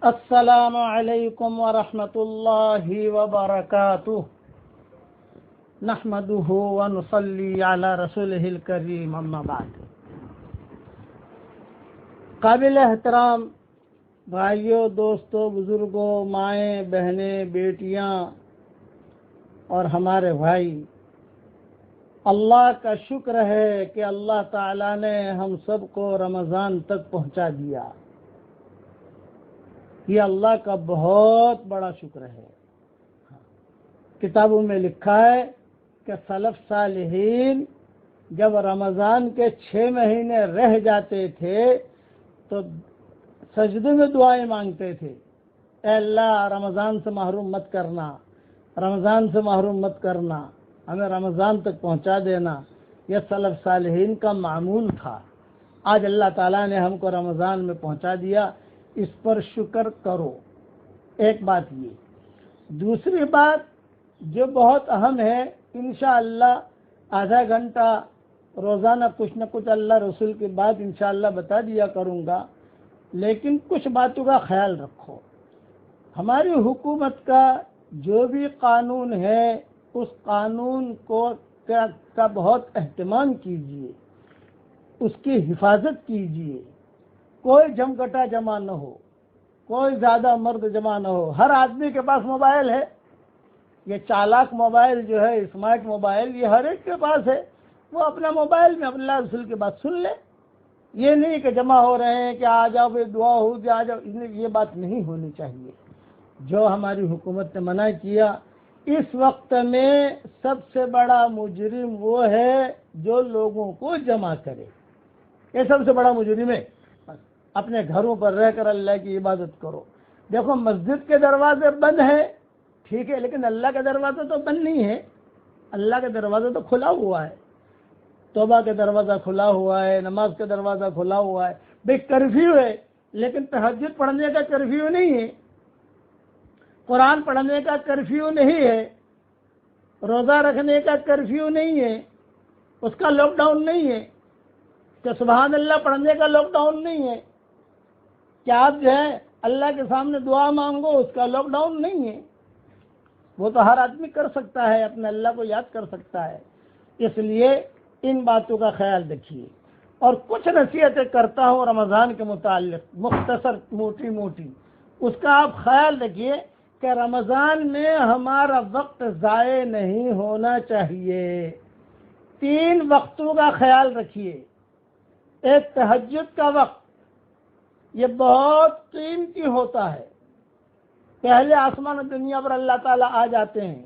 السلام علیکم ورحمۃ اللہ وبرکاتہ نحمده ونصلی علی رسولہ الکریم اما بعد۔ قابل احترام بھائیوں، دوستوں، بزرگوں، مائیں، بہنیں، بیٹیاں اور ہمارے بھائی، اللہ کا شکر ہے کہ اللہ تعالیٰ نے ہم سب کو رمضان تک پہنچا دیا۔ یہ اللہ کا بہت بڑا شکر ہے۔ کتابوں میں لکھا ہے کہ سلف صالحین جب رمضان کے 6 مہینے رہ جاتے تھے تو سجدے میں دعائیں مانگتے تھے، اے اللہ رمضان سے محروم مت کرنا، رمضان سے محروم مت کرنا، ہمیں رمضان تک پہنچا دینا۔ یہ سلف صالحین کا معمول تھا۔ آج اللہ تعالیٰ نے ہم کو رمضان میں پہنچا دیا، اس پر شکر کرو۔ ایک بات یہ۔ دوسری بات جو بہت اہم ہے، انشاءاللہ آدھا گھنٹہ روزانہ کچھ نہ کچھ اللہ رسول کی بات انشاءاللہ بتا دیا کروں گا، لیکن کچھ باتوں کا خیال رکھو۔ ہماری حکومت کا جو بھی قانون ہے اس قانون کا بہت اہتمام کیجیے، اس کی حفاظت کیجیے۔ کوئی جمگٹا جمع نہ ہو، کوئی زیادہ مرد جمع نہ ہو۔ ہر آدمی کے پاس موبائل ہے، یہ چالاک موبائل جو ہے، اسمارٹ موبائل، یہ ہر ایک کے پاس ہے۔ وہ اپنا موبائل میں اللہ رسول کی بات سن لے۔ یہ نہیں کہ جمع ہو رہے ہیں کہ آ جاؤ بھائی دعا ہو گیا، آ جاؤ، یہ بات نہیں ہونی چاہیے۔ جو ہماری حکومت نے منع کیا، اس وقت میں سب سے بڑا مجرم وہ ہے جو لوگوں کو جمع کرے۔ یہ سب سے بڑا مجرم ہے۔ اپنے گھروں پر رہ کر اللہ کی عبادت کرو۔ دیکھو مسجد کے دروازے بند ہیں، ٹھیک ہے، لیکن اللہ کا دروازہ تو بند نہیں ہے۔ اللہ کا دروازہ تو کھلا ہوا ہے۔ توبہ کا دروازہ کھلا ہوا ہے، نماز کا دروازہ کھلا ہوا ہے۔ بھئی کرفیو ہے، لیکن تہجد پڑھنے کا کرفیو نہیں ہے، قرآن پڑھنے کا کرفیو نہیں ہے، روزہ رکھنے کا کرفیو نہیں ہے، اس کا لاک ڈاؤن نہیں ہے، کہ سبحان اللہ پڑھنے کا لاک ڈاؤن نہیں ہے، کیا آپ جو ہے اللہ کے سامنے دعا مانگو، اس کا لاک ڈاؤن نہیں ہے۔ وہ تو ہر آدمی کر سکتا ہے، اپنے اللہ کو یاد کر سکتا ہے۔ اس لیے ان باتوں کا خیال رکھیے۔ اور کچھ نصیحتیں کرتا ہوں رمضان کے متعلق، مختصر موٹی موٹی، اس کا آپ خیال رکھیے کہ رمضان میں ہمارا وقت ضائع نہیں ہونا چاہیے۔ 3 وقتوں کا خیال رکھیے۔ ایک تہجد کا وقت، یہ بہت قیمتی ہوتا ہے۔ پہلے آسمان و دنیا پر اللہ تعالیٰ آ جاتے ہیں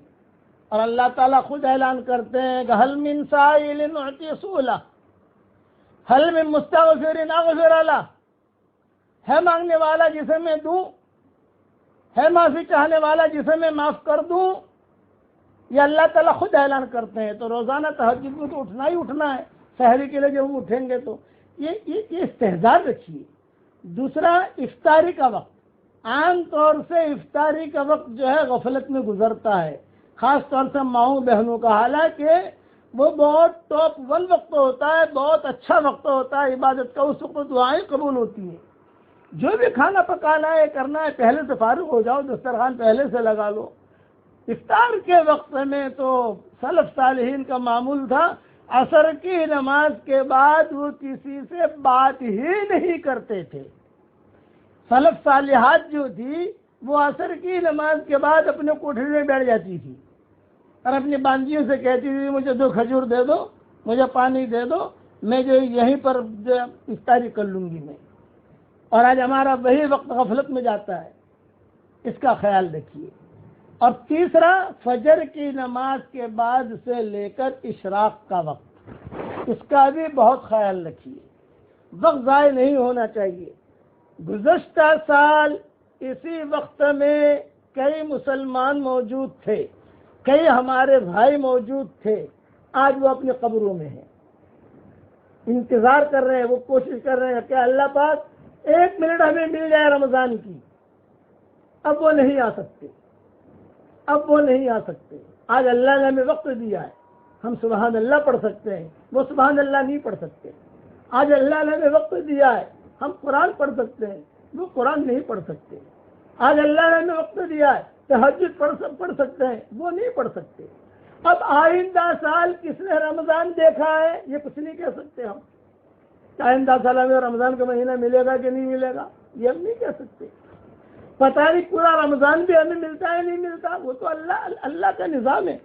اور اللہ تعالیٰ خود اعلان کرتے ہیں کہ حل من سائل اعطی سؤلہ، حل من مستغفر اغفر لہ، ہے مانگنے والا جسے میں دوں، ہے معافی چاہنے والا جسے میں معاف کر دوں۔ یہ اللہ تعالیٰ خود اعلان کرتے ہیں۔ تو روزانہ تہجد میں تو اٹھنا ہی اٹھنا ہے، سحری کے لیے جب ہم اٹھیں گے تو یہ استحضار رکھیے۔ دوسرا افطاری کا وقت، عام طور سے افطاری کا وقت جو ہے غفلت میں گزرتا ہے، خاص طور سے ماؤں بہنوں کا، حالانکہ وہ بہت ٹاپ 1 وقت ہوتا ہے، بہت اچھا وقت ہوتا ہے عبادت کا، اس وقت دعائیں قبول ہوتی ہیں۔ جو بھی کھانا پکانا ہے کرنا ہے، پہلے سے فارغ ہو جاؤ، دسترخوان پہلے سے لگا لو۔ افطار کے وقت میں تو سلف صالحین کا معمول تھا، عصر کی نماز کے بعد وہ کسی سے بات ہی نہیں کرتے تھے۔ سلف صالحات جو تھی وہ عصر کی نماز کے بعد اپنے کوٹھری میں بیٹھ جاتی تھی اور اپنی باندیوں سے کہتی تھی مجھے 2 کھجور دے دو، مجھے پانی دے دو، میں جو یہیں پر افطاری کر لوں گی میں۔ اور آج ہمارا وہی وقت غفلت میں جاتا ہے، اس کا خیال رکھیے۔ اور تیسرا، فجر کی نماز کے بعد سے لے کر اشراق کا وقت، اس کا بھی بہت خیال رکھیے۔ وقت ضائع نہیں ہونا چاہیے۔ گزشتہ سال اسی وقت میں کئی مسلمان موجود تھے، کئی ہمارے بھائی موجود تھے، آج وہ اپنی قبروں میں ہیں، انتظار کر رہے ہیں، وہ کوشش کر رہے ہیں کہ اللہ پاک 1 منٹ ہمیں مل جائے رمضان کی۔ اب وہ نہیں آ سکتے، اب وہ نہیں آ سکتے۔ آج اللہ نے ہمیں وقت دیا ہے، ہم سبحان اللہ پڑھ سکتے ہیں، وہ سبحان اللہ نہیں پڑھ سکتے۔ آج اللہ نے ہمیں وقت دیا ہے، ہم قرآن پڑھ سکتے ہیں، وہ قرآن نہیں پڑھ سکتے۔ آج اللہ نے ہمیں وقت دیا ہے، تہجد پڑھ سکتے ہیں، وہ نہیں پڑھ سکتے۔ اب آئندہ سال کس نے رمضان دیکھا ہے یہ کچھ نہیں کہہ سکتے ہم، آئندہ سال ہمیں رمضان کا مہینہ ملے گا کہ نہیں ملے گا یہ ہم نہیں کہہ سکتے۔ پتہ نہیں پورا رمضان بھی ہمیں ملتا ہے نہیں ملتا، وہ تو اللہ کا نظام ہے۔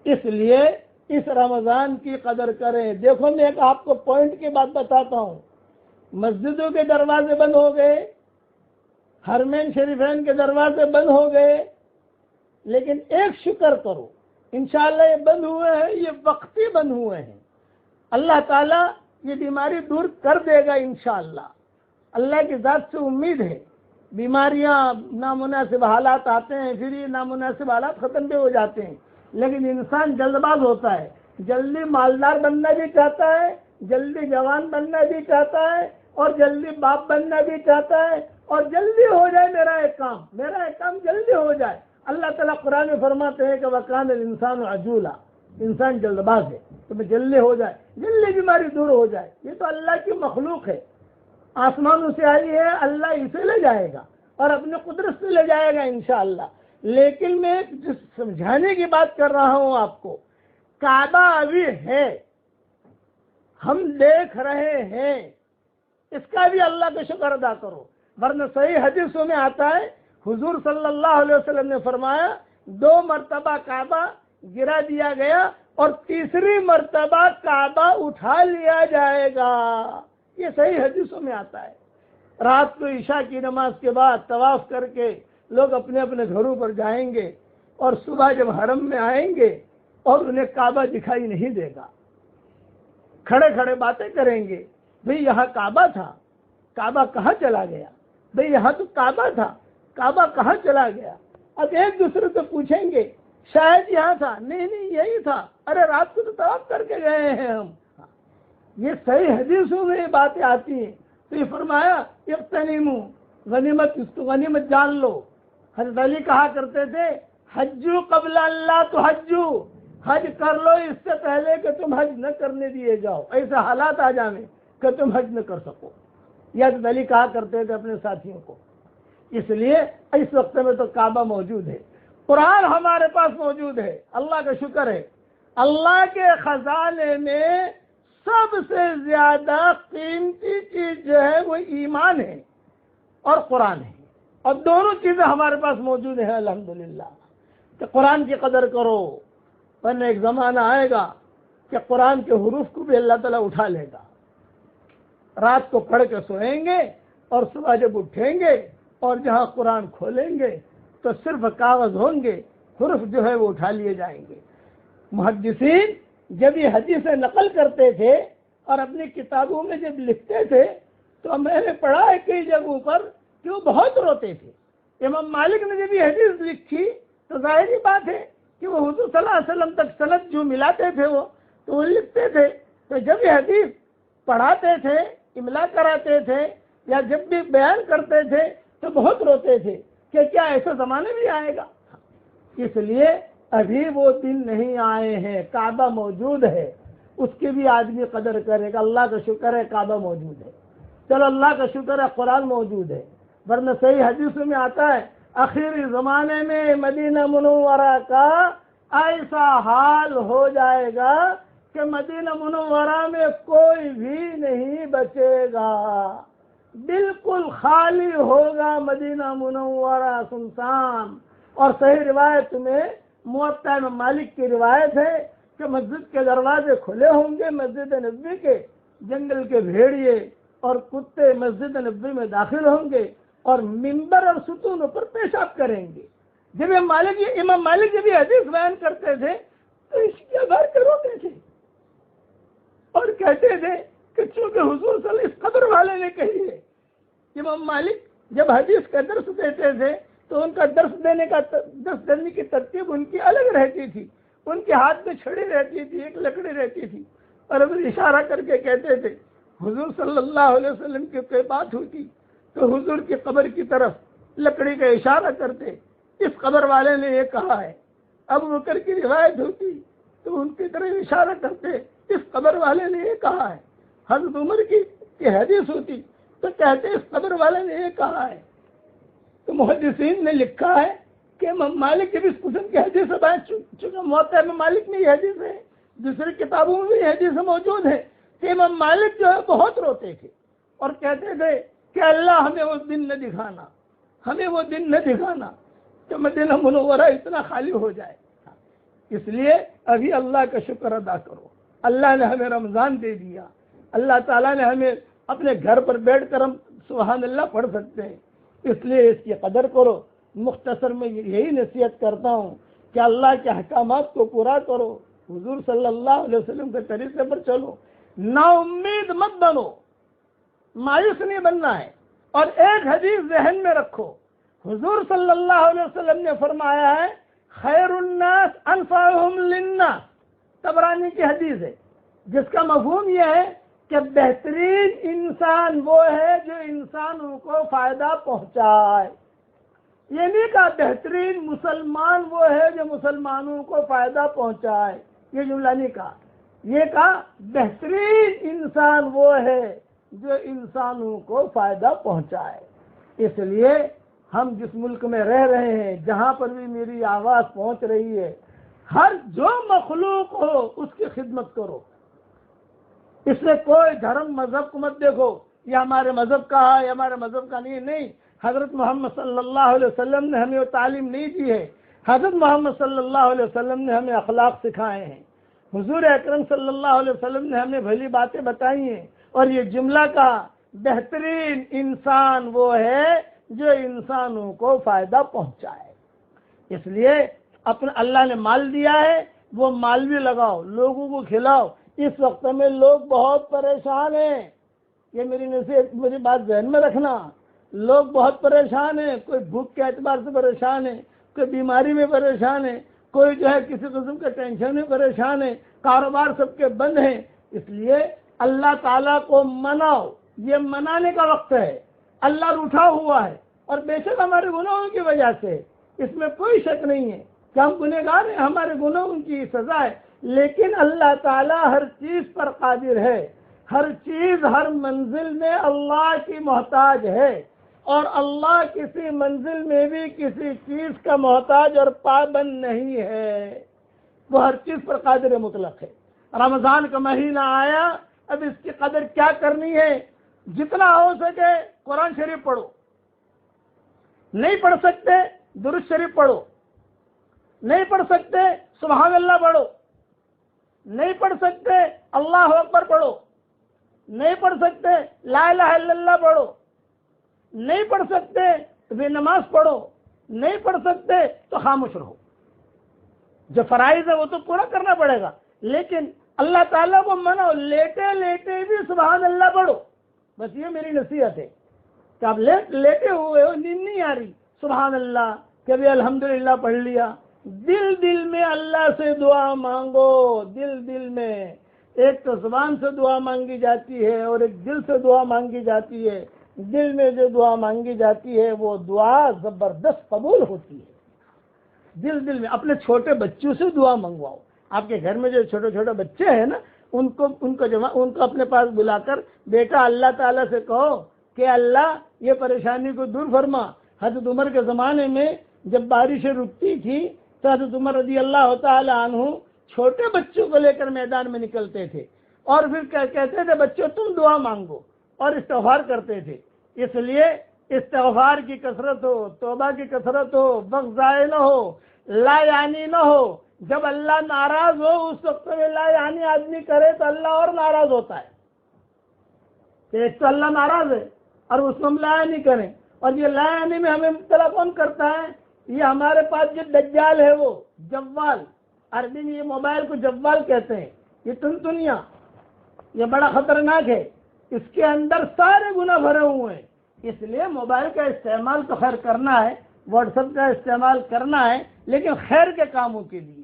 اس لیے اس رمضان کی قدر کریں۔ دیکھو میں ایک آپ کو پوائنٹ کی بات بتاتا ہوں، مسجدوں کے دروازے بند ہو گئے، حرمین شریفین کے دروازے بند ہو گئے، لیکن ایک شکر کرو انشاءاللہ یہ بند ہوئے ہیں، یہ وقتی بند ہوئے ہیں، اللہ تعالیٰ یہ بیماری دور کر دے گا انشاءاللہ، اللہ کی ذات سے امید ہے۔ بیماریاں نامناسب حالات آتے ہیں، پھر یہ نامناسب حالات ختم بھی ہو جاتے ہیں، لیکن انسان جلد باز ہوتا ہے، جلدی مالدار بننا بھی چاہتا ہے، جلدی جوان بننا بھی چاہتا ہے، اور جلدی باپ بننا بھی چاہتا ہے، اور جلدی ہو جائے میرا ایک کام جلدی ہو جائے۔ اللہ تعالیٰ قرآن میں فرماتے ہیں کہ وَكَانَ الْإِنسَانُ عَجُولًا، انسان جلد باز ہے، تو میں جلدی ہو جائے، جلدی بیماری دور ہو جائے۔ یہ تو اللہ کی مخلوق ہے، آسمانوں سے آئی ہے، اللہ اسے لے جائے گا اور اپنی قدرت سے لے جائے گا انشاءاللہ۔ لیکن میں جس سمجھانے کی بات کر رہا ہوں آپ کو، کعبہ ابھی ہے، ہم دیکھ رہے ہیں، اس کا بھی اللہ کا شکر ادا کرو، ورنہ صحیح حدیثوں میں آتا ہے حضور صلی اللہ علیہ وسلم نے فرمایا 2 مرتبہ کعبہ گرا دیا گیا اور تیسری مرتبہ کعبہ اٹھا لیا جائے گا، یہ صحیح حدیثوں میں آتا ہے۔ رات کو عشاء کی نماز کے بعد طواف کر کے لوگ اپنے اپنے گھروں پر جائیں گے، اور صبح جب حرم میں آئیں گے اور انہیں کعبہ دکھائی نہیں دے گا، کھڑے کھڑے باتیں کریں گے، بھئی یہاں کعبہ تھا، کعبہ کہاں چلا گیا؟ بھئی یہاں تو کعبہ تھا، کعبہ کہاں چلا گیا؟ اب ایک دوسرے سے پوچھیں گے شاید یہاں تھا، نہیں یہی تھا، ارے رات کو تو طواف کر کے گئے ہیں ہم۔ یہ صحیح حدیثوں میں یہ باتیں آتی ہیں۔ تو یہ فرمایا اغتنموا، غنیمت، اس کو غنیمت جان لو۔ حضرت علی کہا کرتے تھے حجو قبل اللہ تو حجو، حج کر لو اس سے پہلے کہ تم حج نہ کرنے دیے جاؤ، ایسے حالات آ جائیں کہ تم حج نہ کر سکو، یہ حضرت علی کہا کرتے تھے اپنے ساتھیوں کو۔ اس لیے اس وقت میں تو کعبہ موجود ہے، قرآن ہمارے پاس موجود ہے، اللہ کا شکر ہے۔ اللہ کے خزانے میں سب سے زیادہ قیمتی چیز جو ہے وہ ایمان ہے اور قرآن ہے، اور دونوں چیزیں ہمارے پاس موجود ہیں الحمدللہ۔ کہ قرآن کی قدر کرو، ورنہ ایک زمانہ آئے گا کہ قرآن کے حروف کو بھی اللہ تعالیٰ اٹھا لے گا۔ رات کو پڑھ کے سوئیں گے اور صبح جب اٹھیں گے اور جہاں قرآن کھولیں گے تو صرف کاغذ ہوں گے، حروف جو ہے وہ اٹھا لیے جائیں گے۔ محدثین جب یہ حدیثیں نقل کرتے تھے اور اپنی کتابوں میں جب لکھتے تھے تو میں نے پڑھا ہے کئی جگہوں پر کہ وہ بہت روتے تھے۔ امام مالک نے جب یہ حدیث لکھی تو ظاہری بات ہے کہ وہ حضور صلی اللہ علیہ وسلم تک سند جو ملاتے تھے وہ لکھتے تھے، تو جب یہ حدیث پڑھاتے تھے، املا کراتے تھے یا جب بھی بیان کرتے تھے تو بہت روتے تھے کہ کیا ایسا زمانے بھی آئے گا۔ اس لیے ابھی وہ دن نہیں آئے ہیں، کعبہ موجود ہے، اس کی بھی آدمی قدر کرے گا۔ اللہ کا شکر ہے کعبہ موجود ہے، چلو اللہ کا شکر ہے قرآن موجود ہے، ورنہ صحیح حدیثوں میں آتا ہے آخری زمانے میں مدینہ منورہ کا ایسا حال ہو جائے گا کہ مدینہ منورہ میں کوئی بھی نہیں بچے گا، بالکل خالی ہوگا مدینہ منورہ، سنسان۔ اور صحیح روایت میں موطا امام مالک کی روایت ہے کہ مسجد کے دروازے کھلے ہوں گے، مسجد نبوی کے، جنگل کے بھیڑیے اور کتے مسجد نبوی میں داخل ہوں گے اور ممبر اور ستونوں پر پیشاب کریں گے۔ جب امام مالک جب یہ حدیث بیان کرتے تھے تو اس بھر کے روتے تھے اور کہتے تھے کہ چونکہ حضور صلی اللہ علیہ وسلم اس قبر والے نے کہی ہے۔ امام مالک جب حدیث کا درس دیتے تھے تو ان کا درس دینے کی ترتیب ان کی الگ رہتی تھی، ان کے ہاتھ میں چھڑی رہتی تھی، ایک لکڑی رہتی تھی، اور اب اشارہ کر کے کہتے تھے حضور صلی اللہ علیہ وسلم کی کوئی بات ہوتی تو حضور کی قبر کی طرف لکڑی کا اشارہ کرتے، اس قبر والے نے یہ کہا ہے۔ ابو بکر کی روایت ہوتی تو ان کی طرف اشارہ کرتے، اس قبر والے نے یہ کہا ہے۔ حضرت عمر کی حدیث ہوتی تو کہتے اس قبر والے نے یہ کہا ہے۔ تو محدثین نے لکھا ہے کہ امام مالک جب اس قسم کی حدیث چونکہ موطا امام مالک میں یہ حدیث ہے، دوسری کتابوں میں بھی یہ حدیث موجود ہے کہ امام مالک جو ہے بہت روتے تھے اور کہتے تھے کہ اللہ ہمیں وہ دن نہ دکھانا، ہمیں وہ دن نہ دکھانا کہ مدینہ منورہ اتنا خالی ہو جائے۔ اس لیے ابھی اللہ کا شکر ادا کرو، اللہ نے ہمیں رمضان دے دیا، اللہ تعالیٰ نے ہمیں اپنے گھر پر بیٹھ کر ہم سبحان اللہ پڑھ سکتے ہیں، اس لیے اس کی قدر کرو۔ مختصر میں یہی نصیحت کرتا ہوں کہ اللہ کے احکامات کو پورا کرو، حضور صلی اللہ علیہ وسلم کے طریقے پر چلو، نا امید مت بنو، مایوس نہیں بننا ہے۔ اور ایک حدیث ذہن میں رکھو، حضور صلی اللہ علیہ وسلم نے فرمایا ہے خیر الناس انفعهم للناس، طبرانی کی حدیث ہے، جس کا مفہوم یہ ہے کہ بہترین انسان وہ ہے جو انسانوں کو فائدہ پہنچائے۔ یہ نہیں کہا بہترین مسلمان وہ ہے جو مسلمانوں کو فائدہ پہنچائے، یہ جملہ نہیں کہا، یہ کہا بہترین انسان وہ ہے جو انسانوں کو فائدہ پہنچائے۔ اس لیے ہم جس ملک میں رہ رہے ہیں، جہاں پر بھی میری آواز پہنچ رہی ہے، ہر جو مخلوق ہو اس کی خدمت کرو۔ اس میں کوئی دھرم مذہب کو مت دیکھو، یہ ہمارے مذہب کا ہے، یہ ہمارے مذہب کا نہیں۔ حضرت محمد صلی اللہ علیہ وسلم نے ہمیں وہ تعلیم نہیں دی ہے، حضرت محمد صلی اللہ علیہ وسلم نے ہمیں اخلاق سکھائے ہیں، حضور اکرم صلی اللہ علیہ وسلم نے ہمیں بھلی باتیں بتائی ہیں، اور یہ جملہ کہا بہترین انسان وہ ہے جو انسانوں کو فائدہ پہنچائے۔ اس لیے اپنا اللہ نے مال دیا ہے، وہ مال بھی لگاؤ، لوگوں کو کھلاؤ۔ اس وقت میں لوگ بہت پریشان ہیں، یہ میری بات ذہن میں رکھنا، لوگ بہت پریشان ہیں، کوئی بھوک کے اعتبار سے پریشان ہے، کوئی بیماری میں پریشان ہے، کوئی جو ہے کسی قسم کے ٹینشن میں پریشان ہے، کاروبار سب کے بند ہیں۔ اس لیے اللہ تعالیٰ کو مناؤ، یہ منانے کا وقت ہے۔ اللہ روٹھا ہوا ہے، اور بے شک ہمارے گناہوں کی وجہ سے، اس میں کوئی شک نہیں ہے کہ ہم گنہگار ہیں، ہمارے گناہوں کی سزا ہے، لیکن اللہ تعالیٰ ہر چیز پر قادر ہے، ہر چیز ہر منزل میں اللہ کی محتاج ہے، اور اللہ کسی منزل میں بھی کسی چیز کا محتاج اور پابند نہیں ہے، وہ ہر چیز پر قادر مطلق ہے۔ رمضان کا مہینہ آیا، اب اس کی قدر کیا کرنی ہے؟ جتنا ہو سکے قرآن شریف پڑھو، نہیں پڑھ سکتے درود شریف پڑھو، نہیں پڑھ سکتے سبحان اللہ پڑھو، نہیں پڑھ سکتے اللہ اکبر پڑھو، نہیں پڑھ سکتے لا الہ الا اللہ پڑھو، نہیں پڑھ سکتے بے نماز پڑھو، نہیں پڑھ سکتے تو خاموش رہو۔ جو فرائض ہے وہ تو پورا کرنا پڑے گا، لیکن اللہ تعالیٰ کو منو، لیٹے لیٹے بھی سبحان اللہ پڑھو۔ بس یہ میری نصیحت ہے کہ آپ لیٹے ہوئے ہو، نیند نہیں آ رہی، سبحان اللہ، کبھی الحمدللہ پڑھ لیا۔ دل دل میں اللہ سے دعا مانگو، دل دل میں۔ ایک تو زبان سے دعا مانگی جاتی ہے اور ایک دل سے دعا مانگی جاتی ہے۔ دل میں جو دعا مانگی جاتی ہے وہ دعا زبردست قبول ہوتی ہے۔ دل میں اپنے چھوٹے بچوں سے دعا منگواؤ۔ آپ کے گھر میں جو چھوٹے چھوٹے بچے ہیں نا، ان کو اپنے پاس بلا کر بیٹا اللہ تعالیٰ سے کہو کہ اللہ یہ پریشانی کو دور فرما۔ حضرت عمر کے زمانے میں جب بارشیں رکتی تھی تو حضرت عمر رضی اللہ تعالیٰ عنہ چھوٹے بچوں کو لے کر میدان میں نکلتے تھے، اور پھر کہتے تھے بچوں تم دعا مانگو، اور استغفار کرتے تھے۔ اس لیے استغفار کی کثرت ہو، توبہ کی کثرت ہو، وقت ضائع نہ ہو، لا یعنی نہ ہو۔ جب اللہ ناراض ہو اس وقت میں لا یعنی آدمی کرے تو اللہ اور ناراض ہوتا ہے کہ ایک تو اللہ ناراض ہے اور اس میں ہم لا یعنی کریں۔ اور یہ لا یعنی میں ہمیں مبتلا کون کرتا ہے؟ یہ ہمارے پاس جو دجال ہے، وہ جوال، عربی میں یہ موبائل کو جوال کہتے ہیں، یہ تنتنیا، یہ بڑا خطرناک ہے، اس کے اندر سارے گناہ بھرے ہوئے ہیں۔ اس لیے موبائل کا استعمال تو خیر کرنا ہے، واٹس ایپ کا استعمال کرنا ہے، لیکن خیر کے کاموں کے لیے۔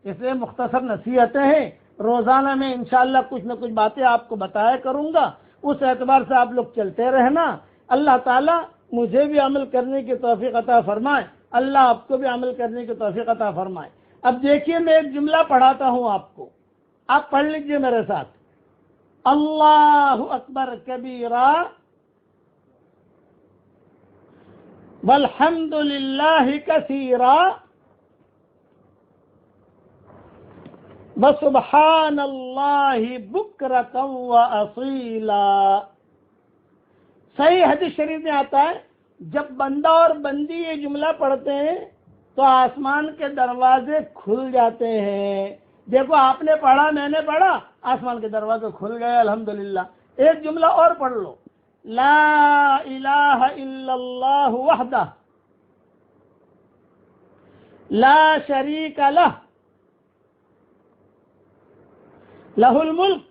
اس لیے مختصر نصیحتیں ہیں، روزانہ میں انشاءاللہ کچھ نہ کچھ باتیں آپ کو بتایا کروں گا، اس اعتبار سے آپ لوگ چلتے رہنا۔ اللہ تعالیٰ مجھے بھی عمل کرنے کی توفیق عطا فرمائے، اللہ آپ کو بھی عمل کرنے کی توفیق عطا فرمائے۔ اب دیکھیے میں ایک جملہ پڑھاتا ہوں آپ کو، آپ پڑھ لیجئے میرے ساتھ۔ اللہ اکبر کبیرہ والحمد للہ کثیرا وسبحان اللہ بکرۃ واصیلا۔ صحیح حدیث شریف میں آتا ہے جب بندہ اور بندی یہ جملہ پڑھتے ہیں تو آسمان کے دروازے کھل جاتے ہیں۔ دیکھو آپ نے پڑھا، میں نے پڑھا، آسمان کے دروازے کھل گئے الحمدللہ۔ ایک جملہ اور پڑھ لو، لا الہ الا اللہ وحدہ لا شریک لہ لہ الملک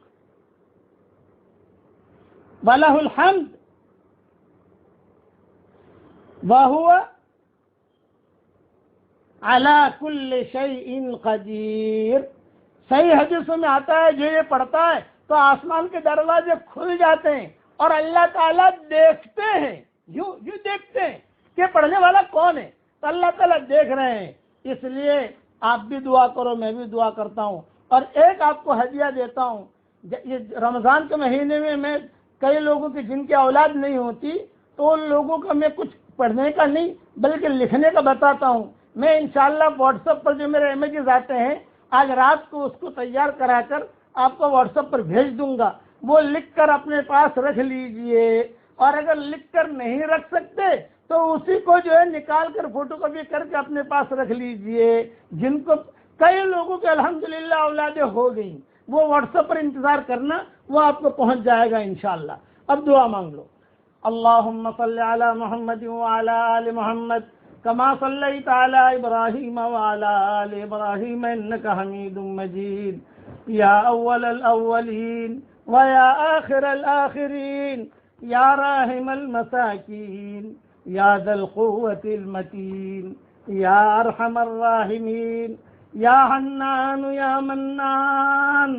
ولہ الحمد وہو علی کل شیء قدیر۔ صحیح حدیثوں میں آتا ہے جو یہ پڑھتا ہے تو آسمان کے دروازے کھل جاتے ہیں اور اللہ تعالیٰ دیکھتے ہیں، یوں دیکھتے ہیں کہ پڑھنے والا کون ہے، تو اللہ تعالیٰ دیکھ رہے ہیں۔ اس لیے آپ بھی دعا کرو، میں بھی دعا کرتا ہوں۔ اور ایک آپ کو ہدیہ دیتا ہوں، یہ رمضان کے مہینے میں کئی لوگوں کی جن کی اولاد نہیں ہوتی تو ان لوگوں کا میں کچھ پڑھنے کا نہیں بلکہ لکھنے کا بتاتا ہوں۔ میں انشاءاللہ واٹس ایپ پر جو میرے امیجز آتے ہیں آج رات کو اس کو تیار کرا کر آپ کو واٹس ایپ پر بھیج دوں گا، وہ لکھ کر اپنے پاس رکھ لیجئے۔ اور اگر لکھ کر نہیں رکھ سکتے تو اسی کو جو ہے نکال کر فوٹو کاپی کر کے اپنے پاس رکھ لیجئے۔ جن کو کئی لوگوں کے الحمدللہ اولادیں ہو گئیں، وہ واٹس ایپ پر انتظار کرنا، وہ آپ کو پہنچ جائے گا انشاءاللہ۔ اب دعا مانگ لو۔ اللہم صلی علی محمد وعلی آل محمد کما صلیت علی ابراہیم وعلی آل ابراہیم انک حمید مجید۔ یا اول الاولین ویا آخر الآخرین یا راحم المساکین یا ذا القوة المتین یا ارحم الراحمین یا حنان یا منان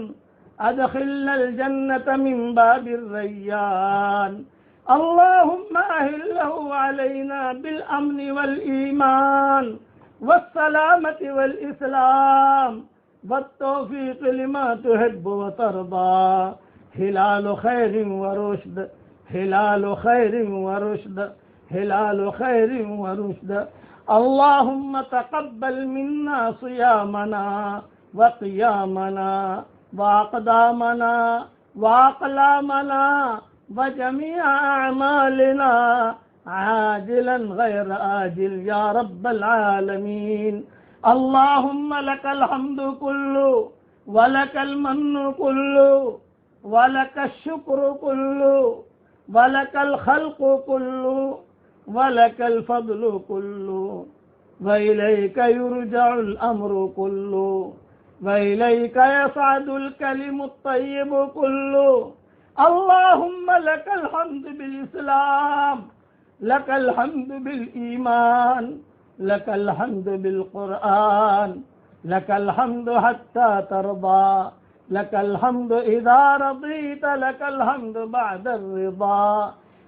ادخلنا الجنة من باب الریان۔ اللهم أهله علينا بالأمن والإيمان والسلامة والإسلام والتوفيق لما تحب وترضى۔ هلال خير ورشد، هلال خير ورشد، هلال خير ورشد۔ اللهم تقبل منا صيامنا وقيامنا وأقدامنا وأقلامنا وجميع أعمالنا عاجلا غير آجل يا رب العالمين۔ اللهم لك الحمد كله ولك المن كله ولك الشكر كله ولك الخلق كله ولك الفضل كله وإليك يرجع الأمر كله وإليك يصعد الكلم الطيب كله۔ اللهم لك الحمد بالإسلام، لك الحمد بالإيمان، لك الحمد بالقرآن، لك الحمد حتى ترضى، لك الحمد إذا رضيت، لك الحمد بعد الرضا۔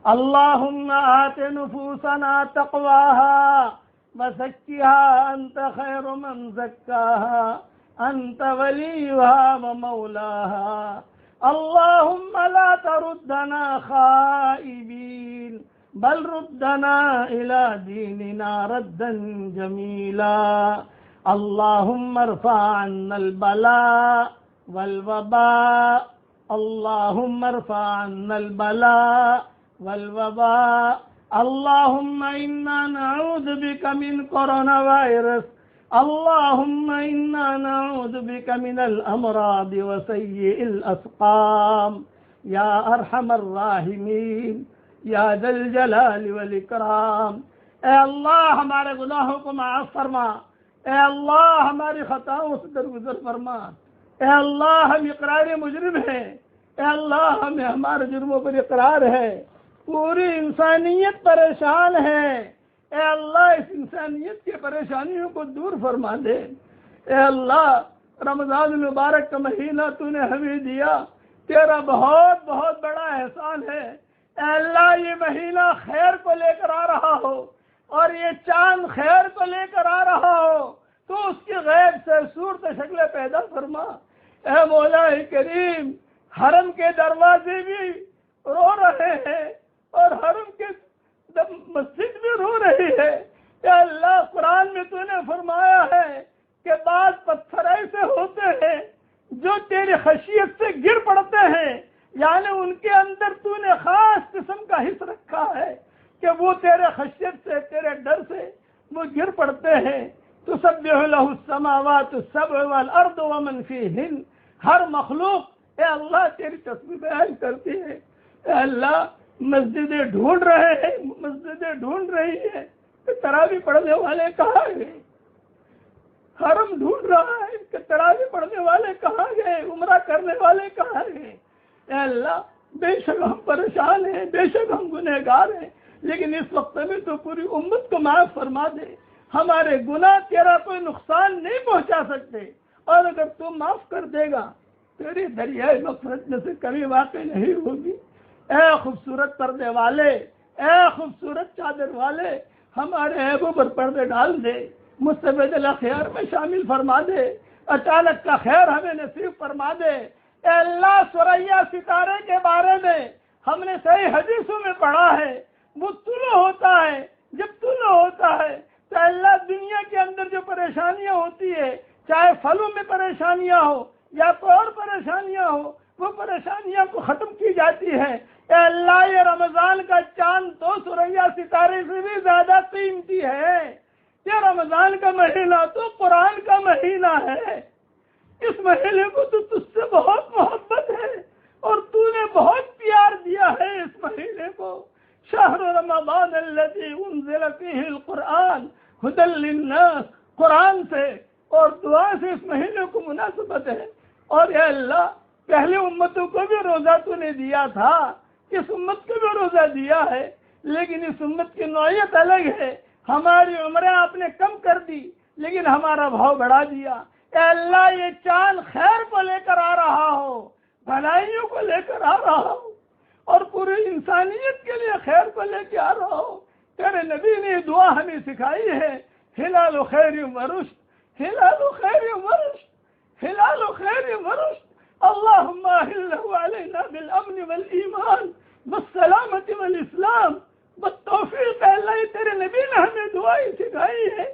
اللهم آت نفوسنا تقواها وزكها أنت خير من زكاها، أنت وليها ومولاها۔ اللهم لا تردنا خائبين بل ردنا إلى ديننا ردا جميلا۔ اللهم ارفع عنا البلاء والوباء، اللهم ارفع عنا البلاء والوباء۔ اللهم إنا نعوذ بك من كورونا فيروس، اللهم إنا نعوذ بك من الأمراض وسيء الأسقام يا أرحم الراحمين یا ذا الجلال والاکرام۔ اے اللہ ہمارے گناہوں کو معاف فرما، اے اللہ ہماری خطاؤں سے درگزر فرما، اے اللہ ہم اقرار مجرم ہیں، اے اللہ ہمیں ہمارے جرموں پر اقرار ہے، پوری انسانیت پریشان ہے، اے اللہ اس انسانیت کی پریشانیوں کو دور فرما دے۔ اے اللہ رمضان المبارک کا مہینہ تو نے ہمیں دیا، تیرا بہت بہت بڑا احسان ہے۔ اے اللہ یہ مہینہ خیر کو لے کر آ رہا ہو اور یہ چاند خیر کو لے کر آ رہا ہو تو اس کی غیب سے صورت شکل پیدا فرما۔ اے مولا کریم حرم کے دروازے بھی رو رہے ہیں اور حرم کے مسجد بھی رو رہی ہے۔ اے اللہ قرآن میں تو نے فرمایا ہے کہ بعض پتھر ایسے ہوتے ہیں جو تیری خشیت سے گر پڑتے ہیں، یعنی ان کے اندر تو نے خاص قسم کا حص رکھا ہے کہ وہ تیرے خشیت سے، تیرے ڈر سے وہ گر پڑتے ہیں۔ تسبح لہ السماوات السبع والارض ومن فیہن، ہر مخلوق اے اللہ تیری تسبیح بیان کرتی ہے۔ اے اللہ مسجدیں ڈھونڈ رہے ہیں، مسجدیں ڈھونڈ رہی ہیں کہ تراویح پڑھنے والے کہاں گئے، حرم ڈھونڈ رہا ہے کہ تراویح پڑھنے والے کہاں گئے، عمرہ کرنے والے کہاں گئے۔ اے اللہ بے شک ہم پریشان ہیں، بے شک ہم گنہگار ہیں، لیکن اس وقت میں تو پوری امت کو معاف فرما دے۔ ہمارے گناہ تیرا کوئی نقصان نہیں پہنچا سکتے، اور اگر تو معاف کر دے گا تیری دریائے مغفرت میں سے کمی واقع نہیں ہوگی۔ اے خوبصورت پردے والے، اے خوبصورت چادر والے، ہمارے عیبوں پر پردے ڈال دے، مستفید الاخیار میں شامل فرما دے، اچانک کا خیر ہمیں نصیب فرما دے۔ اے اللہ ثریا ستارے کے بارے میں ہم نے صحیح حدیثوں میں پڑھا ہے، وہ طلوع ہوتا ہے، جب طلوع ہوتا ہے تو اللہ دنیا کے اندر جو پریشانیاں ہوتی ہے، چاہے پھلوں میں پریشانیاں ہو یا کوئی اور پریشانیاں ہو، وہ پریشانیاں کو ختم کی جاتی ہے۔ اے اللہ یہ رمضان کا چاند تو ثریا ستارے سے بھی زیادہ قیمتی ہے۔ یہ رمضان کا مہینہ تو قرآن کا مہینہ ہے، اس مہینے کو تو تجھ سے بہت محبت ہے اور تو نے بہت پیار دیا ہے اس مہینے کو۔ شہر رمضان الذی انزل فیہ القرآن ھدی للناس، قرآن سے اور دعا سے اس مہینے کو مناسبت ہے۔ اور اے اللہ پہلے امتوں کو بھی روزہ تو نے دیا تھا، اس امت کو بھی روزہ دیا ہے، لیکن اس امت کی نوعیت الگ ہے۔ ہماری عمریں آپ نے کم کر دی لیکن ہمارا بھاؤ بڑھا دیا۔ اے اللہ یہ چاند خیر کو لے کر آ رہا ہو، بھلائیوں کو لے کر آ رہا ہو، اور پوری انسانیت کے لیے خیر کو لے کے آ رہا ہو۔ تیرے نبی نے یہ دعا ہمیں سکھائی ہے، ہلال خیر ورشد، ہلال خیر ورشد، ہلال خیر ورشد، اللہم اہلہ علینا بالامن والایمان والسلامت والاسلام والتوفیق۔ اے اللہ تیرے نبی نے ہمیں دعائیں سکھائی ہے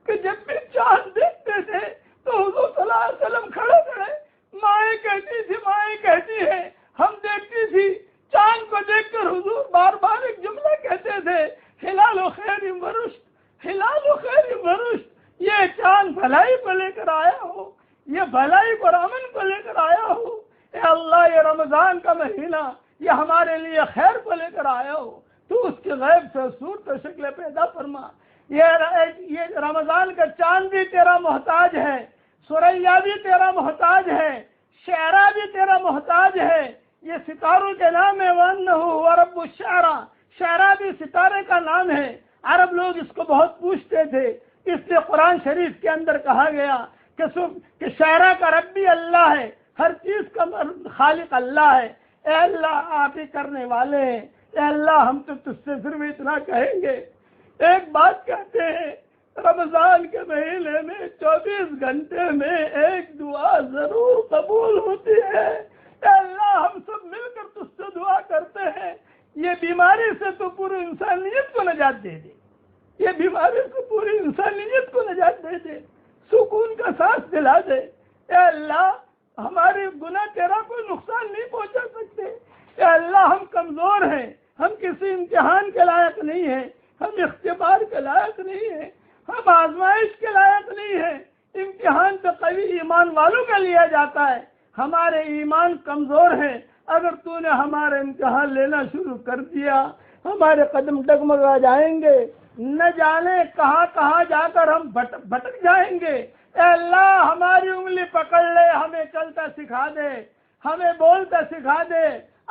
کہ جب بھی چاند دیکھتے تھے تو حضور صلی اللہ علیہ وسلم کھڑے کھڑے مائیں کہتی تھی، مائیں کہتی ہے، ہم دیکھتی تھی چاند کو دیکھ کر حضور بار بار ایک جملہ کہتے تھے، ہلال خیر ورشد، ہلال خیر ورشد۔ یہ چاند بھلائی کو لے کر آیا ہو، یہ بھلائی اور امن کو لے کر آیا ہو۔ اے اللہ یہ رمضان کا مہینہ یہ ہمارے لیے خیر کو لے کر آیا ہو، تو اس کے غیب سے صورت و شکل پیدا فرما۔ یہ رمضان کا چاند بھی تیرا محتاج ہے، ثریا بھی تیرا محتاج ہے، شعرا بھی تیرا محتاج ہے۔ یہ ستاروں کے نام ہے، وَأَنَّهُ هُوَ رَبُّ الشِّعْرَىٰ، شعرا بھی ستارے کا نام ہے۔ عرب لوگ اس کو بہت پوچھتے تھے، اس لیے قرآن شریف کے اندر کہا گیا کہ شعرا کا رب بھی اللہ ہے، ہر چیز کا خالق اللہ ہے۔ اے اللہ آپ ہی کرنے والے ہیں۔ اے اللہ ہم تو تجھ سے صرف اتنا کہیں گے، ایک بات کہتے ہیں، رمضان کے مہینے میں 24 گھنٹے میں ایک دعا ضرور قبول ہوتی ہے۔ اے اللہ ہم سب مل کر تجھ سے دعا کرتے ہیں، یہ بیماری سے تو پوری انسانیت کو نجات دے دے، یہ بیماری سے پوری انسانیت کو نجات دے دے، سکون کا سانس دلا دے۔ اے اللہ ہمارے گناہ تیرا کوئی نقصان نہیں پہنچا سکتے۔ اے اللہ ہم کمزور ہیں، ہم کسی امتحان کے لائق نہیں ہیں، ہم اختبار کے لائق نہیں ہیں، ہم آزمائش کے لائق نہیں ہیں۔ امتحان تو قوی ایمان والوں کا لیا جاتا ہے، ہمارے ایمان کمزور ہیں۔ اگر تو نے ہمارا امتحان لینا شروع کر دیا ہمارے قدم ڈگمگا جائیں گے، نہ جانے کہاں کہاں جا کر ہم بھٹک جائیں گے۔ اے اللہ ہماری انگلی پکڑ لے، ہمیں چلتا سکھا دے، ہمیں بولتا سکھا دے،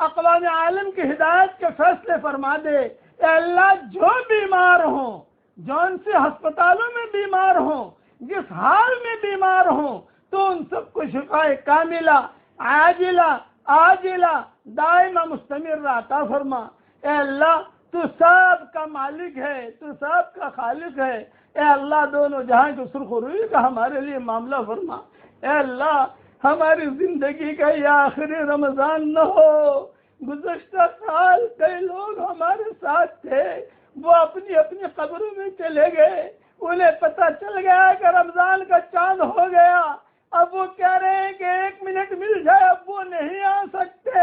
اقوام عالم کی ہدایت کے فیصلے فرما دے۔ اے اللہ جو بیمار ہوں، جون سے ہسپتالوں میں بیمار ہوں، جس حال میں بیمار ہوں، تو ان سب کو شفائے کاملہ عاجلہ عاجلہ دائمہ مستمر عطا فرما۔ اے اللہ تو سب کا مالک ہے، تو سب کا خالق ہے۔ اے اللہ دونوں جہاں کی سرخ روئی کا ہمارے لیے معاملہ فرما۔ اے اللہ ہماری زندگی کا یہ آخری رمضان نہ ہو۔ گزشتہ سال کئی لوگ ہمارے ساتھ تھے، وہ اپنی اپنی قبروں میں چلے گئے، انہیں پتہ چل گیا کہ رمضان کا چاند ہو گیا، اب وہ کہہ رہے ہیں کہ 1 منٹ مل جائے، اب وہ نہیں آ سکتے۔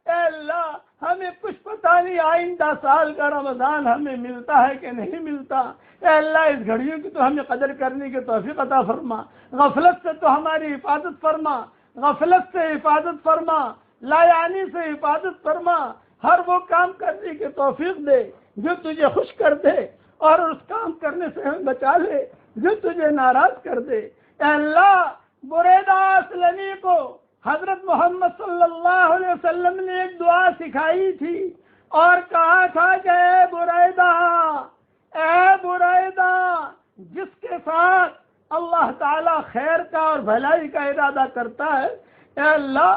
اے اللہ ہمیں کچھ پتہ نہیں آئندہ سال کا رمضان ہمیں ملتا ہے کہ نہیں ملتا، اے اللہ اس گھڑیوں کی تو ہمیں قدر کرنے کی توفیق عطا فرما، غفلت سے تو ہماری حفاظت فرما، غفلت سے حفاظت فرما، لا یعنی سے حفاظت فرما، ہر وہ کام کرنے کی توفیق دے جو تجھے خوش کر دے، اور اس کام کرنے سے ہمیں بچا لے جو تجھے ناراض کر دے۔ اے اللہ بریدہ اسلمی کو حضرت محمد صلی اللہ علیہ وسلم نے ایک دعا سکھائی تھی اور کہا تھا کہ اے بریدہ جس کے ساتھ اللہ تعالی خیر کا اور بھلائی کا ارادہ کرتا ہے، اے اللہ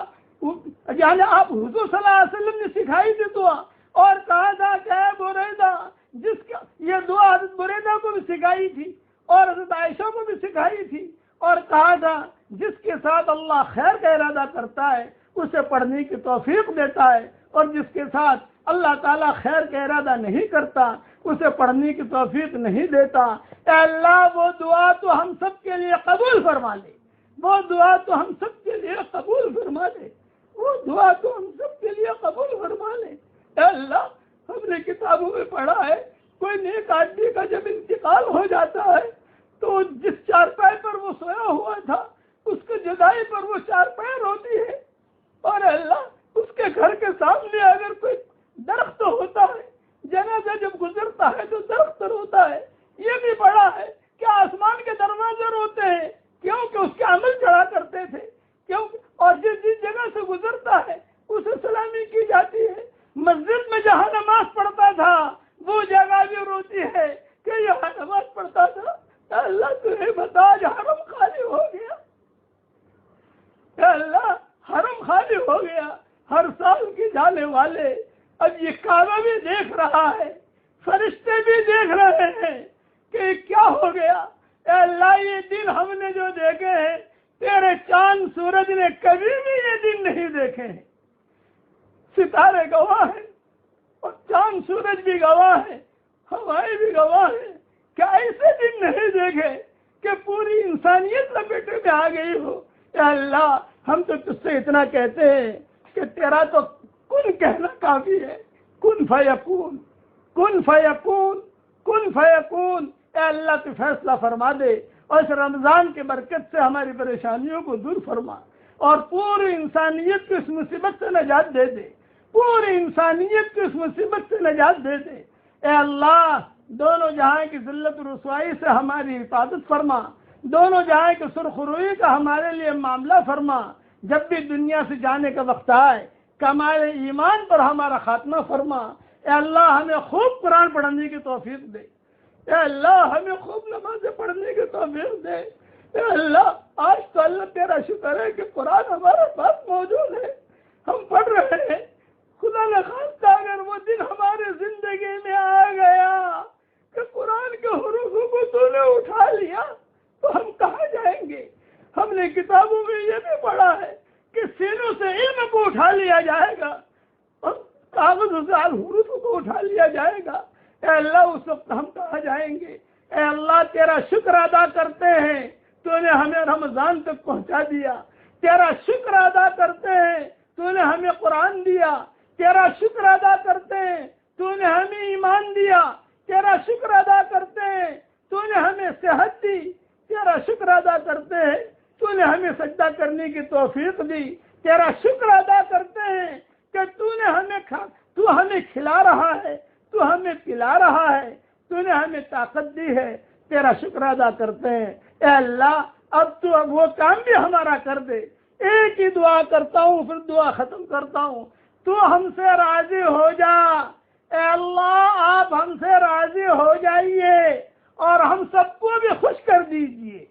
یعنی آپ حضور صلی اللہ علیہ وسلم نے سکھائی تھی دعا، اور کہا تھا کہ اے بریدہ جس کا یہ دعا حضرت بریدہ کو بھی سکھائی تھی اور حضرت عائشہ کو بھی سکھائی تھی، اور کہا تھا جس کے ساتھ اللہ خیر کا ارادہ کرتا ہے اسے پڑھنے کی توفیق دیتا ہے، اور جس کے ساتھ اللہ تعالیٰ خیر کا ارادہ نہیں کرتا اسے پڑھنے کی توفیق نہیں دیتا۔ اے اللہ وہ دعا تو ہم سب کے لیے قبول فرما لے، وہ دعا تو ہم سب کے لیے قبول فرما لے، وہ دعا تو ہم سب کے لیے قبول فرما لے۔ اے اللہ ہم نے کتابوں میں پڑھا ہے کوئی نیک آدمی کا جب انتقال ہو جاتا ہے تو جس چارپائی پر وہ سویا ہوا تھا اس کے جدائی پر وہ چارپائی روتی ہے، اور اللہ اس کے گھر کے سامنے اگر کوئی درخت ہوتا ہے، جنازہ جب گزرتا ہے تو درخت روتا ہے۔ یہ بھی پڑھا ہے کہ آسمان کے دروازے روتے ہیں کیونکہ اس کے عمل چڑھا کرتے تھے، اور جس جگہ سے گزرتا ہے اسے سلامی کی جاتی ہے۔ مسجد میں جہاں نماز پڑھتا تھا وہ جگہ بھی روتی ہے کہ یہاں نماز پڑھتا تھا۔ اللہ تمہیں بتا حرم خالی ہو گیا، اے اللہ حرم خالی ہو گیا، ہر سال کی جانے والے، اب یہ کعبہ بھی دیکھ رہا ہے، فرشتے بھی دیکھ رہے ہیں کہ کیا ہو گیا۔ اے اللہ یہ دن ہم نے جو دیکھے ہیں تیرے چاند سورج نے کبھی بھی یہ دن نہیں دیکھے ہیں، ستارے گواہ ہیں اور چاند سورج بھی گواہ ہیں، ہوائیں بھی گواہ ہیں، کیا ایسے دن نہیں دیکھے کہ پوری انسانیت لپیٹے میں آ گئی ہو۔ اے اللہ ہم تو تجھ سے اتنا کہتے ہیں کہ تیرا تو کن کہنا کافی ہے، کن فیکون، کن فیکون، کن فیکون۔ اے اللہ تو فیصلہ فرما دے اور اس رمضان کی برکت سے ہماری پریشانیوں کو دور فرما، اور پوری انسانیت کو اس مصیبت سے نجات دے دے، پوری انسانیت کو اس مصیبت سے نجات دے دے۔ اے اللہ دونوں جہاں کی ذلت و رسوائی سے ہماری حفاظت فرما، دونوں جہاں کی سرخ روئی کا ہمارے لیے معاملہ فرما، جب بھی دنیا سے جانے کا وقت آئے کمال ایمان پر ہمارا خاتمہ فرما۔ اے اللہ ہمیں خوب قرآن پڑھنے کی توفیق دے، اے اللہ ہمیں خوب نمازیں پڑھنے کی توفیق دے۔ اے اللہ آج تو اللہ تیرا شکر ہے کہ قرآن ہمارے پاس موجود ہے، ہم پڑھ رہے ہیں۔ خدا نہ خواستہ اگر وہ دن ہماری زندگی میں آ گیا کہ قرآن کے حروفوں کو تو نے اٹھا لیا تو ہم کہاں جائیں گے؟ ہم نے کتابوں میں یہ بھی پڑھا ہے کہ سینوں سے علم کو اٹھا لیا جائے گا اور کاغذوں سے حروفوں کو اٹھا لیا جائے گا۔ اے اللہ اس وقت ہم کہاں جائیں گے؟ اے اللہ تیرا شکر ادا کرتے ہیں تو نے ہمیں رمضان تک پہنچا دیا، تیرا شکر ادا کرتے ہیں تو نے ہمیں قرآن دیا، تیرا شکر ادا کرتے ہیں تو نے ہمیں ایمان دیا، تیرا شکر ادا کرتے ہیں تو نے ہمیں صحت دی، تیرا شکر ادا کرتے ہیں تو نے ہمیں سجدہ کرنے کی توفیق دی، تیرا شکر ادا کرتے ہیں کہ تو ہمیں کھلا رہا ہے، تو ہمیں پلا رہا ہے، تو نے ہمیں طاقت دی ہے، تیرا شکر ادا کرتے ہیں۔ اے اللہ اب وہ کام بھی ہمارا کر دے۔ ایک ہی دعا کرتا ہوں پھر دعا ختم کرتا ہوں، تو ہم سے راضی ہو جا۔ اے اللہ آپ ہم سے راضی ہو جائیے اور ہم سب کو بھی خوش کر دیجئے،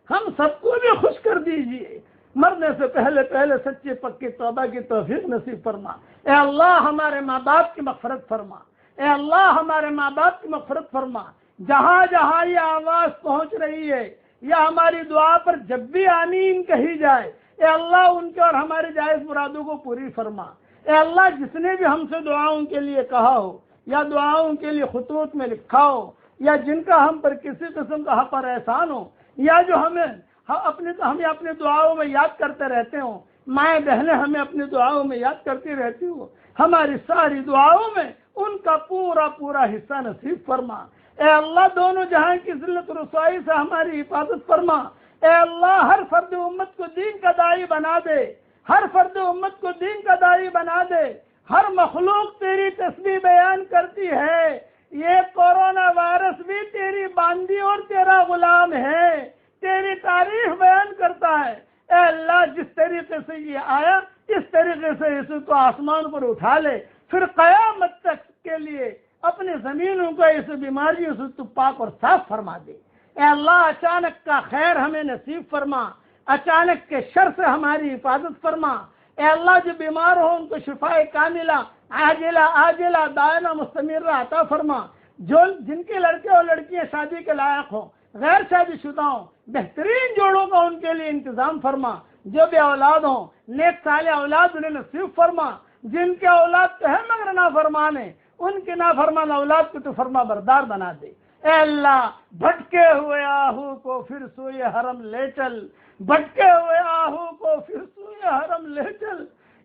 ہم سب کو بھی خوش کر دیجئے۔ مرنے سے پہلے سچے پکے توبہ کی توفیق نصیب فرما۔ اے اللہ ہمارے ماں باپ کی مغفرت فرما، اے اللہ ہمارے ماں باپ کی مغفرت فرما۔ جہاں جہاں یہ آواز پہنچ رہی ہے یا ہماری دعا پر جب بھی آمین کہی جائے، اے اللہ ان کے اور ہمارے جائز مرادوں کو پوری فرما۔ اے اللہ جس نے بھی ہم سے دعاؤں کے لیے کہا ہو یا دعاؤں کے لیے خطوط میں لکھا ہو، یا جن کا ہم پر کسی قسم کا حق اور احسان ہو، یا جو ہمیں اپنی دعاؤں میں یاد کرتے رہتے ہوں، مائیں بہنیں ہمیں اپنی دعاؤں میں یاد کرتی رہتی ہوں، ہماری ساری دعاؤں میں ان کا پورا پورا حصہ نصیب فرما۔ اے اللہ دونوں جہاں کی ذلت رسوائی سے ہماری حفاظت فرما۔ اے اللہ ہر فرد امت کو دین کا داعی بنا دے، ہر فرد امت کو دین کا داعی بنا دے۔ ہر مخلوق تیری تسبیح بیان کرتی ہے، یہ کورونا وائرس بھی تیری باندی اور تیرا غلام ہے، تیری تعریف بیان کرتا ہے۔ اے اللہ جس طریقے سے یہ آیا اس طریقے سے اس کو آسمان پر اٹھا لے، پھر قیامت تک کے لیے اپنی زمینوں کو اس بیماریوں سے تو پاک اور صاف فرما دے۔ اے اللہ اچانک کا خیر ہمیں نصیب فرما، اچانک کے شر سے ہماری حفاظت فرما۔ اے اللہ جو بیمار ہو ان کو شفائے کاملہ عاجلہ دائمہ مستمرہ عطا فرما۔ جن کے لڑکے اور لڑکیاں شادی کے لائق ہوں، غیر شادی شدہ ہوں، بہترین جوڑوں کا ان کے لیے انتظام فرما۔ جو بھی اولاد ہوں نیک صالح اولاد انہیں نصیب فرما۔ جن کے اولاد تو ہے مگر نافرمان ہیں، ان کے نافرمان اولاد کو تو فرما بردار بنا دے۔ اے اللہ بھٹکے ہوئے آہو کو پھر سوئے حرم لے چل، بھٹکے ہوئے آہو کو پھر سوئے حرم لے چل۔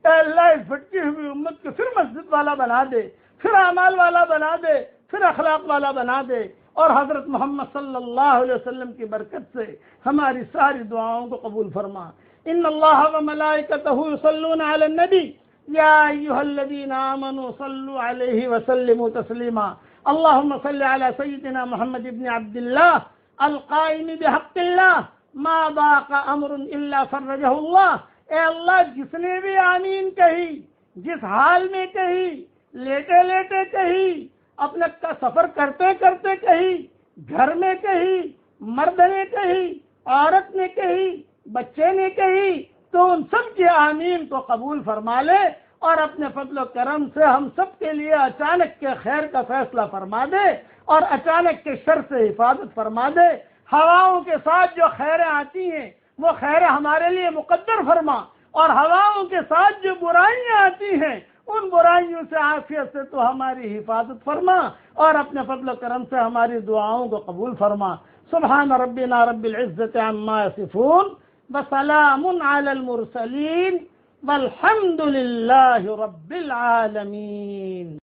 اے اللہ اس بھٹکی ہوئی امت کو پھر مسجد والا بنا دے، پھر اعمال والا بنا دے، پھر اخلاق والا بنا دے، اور حضرت محمد صلی اللہ علیہ وسلم کی برکت سے ہماری ساری دعاؤں کو قبول فرما۔ ان اللہ وملائکتہ یصلون علی النبی یا ایھا الذین آمنوا صلوا علیہ وسلموا تسلیما۔ اللهم صل على سيدنا محمد بن عبد الله القائم بحق الله ما ضاق امر الا فرجه الله۔ اے اللہ جس نے بھی آمین کہی، جس حال میں کہی، لیٹے لیٹے کہی، اپنے کا سفر کرتے کرتے کہی، گھر میں کہی، مرد نے کہی، عورت نے کہی، بچے نے کہی، تو ان سب کی آمین کو قبول فرما لے، اور اپنے فضل و کرم سے ہم سب کے لیے اچانک کے خیر کا فیصلہ فرما دے، اور اچانک کے شر سے حفاظت فرما دے۔ ہواؤں کے ساتھ جو خیریں آتی ہیں وہ خیریں ہمارے لیے مقدر فرما، اور ہواؤں کے ساتھ جو برائیاں آتی ہیں ان برائیوں سے عافیت سے تو ہماری حفاظت فرما، اور اپنے فضل و کرم سے ہماری دعاؤں کو قبول فرما۔ سبحان ربنا رب العزت عما یصفون وسلام علی المرسلین والحمد للہ رب العالمین۔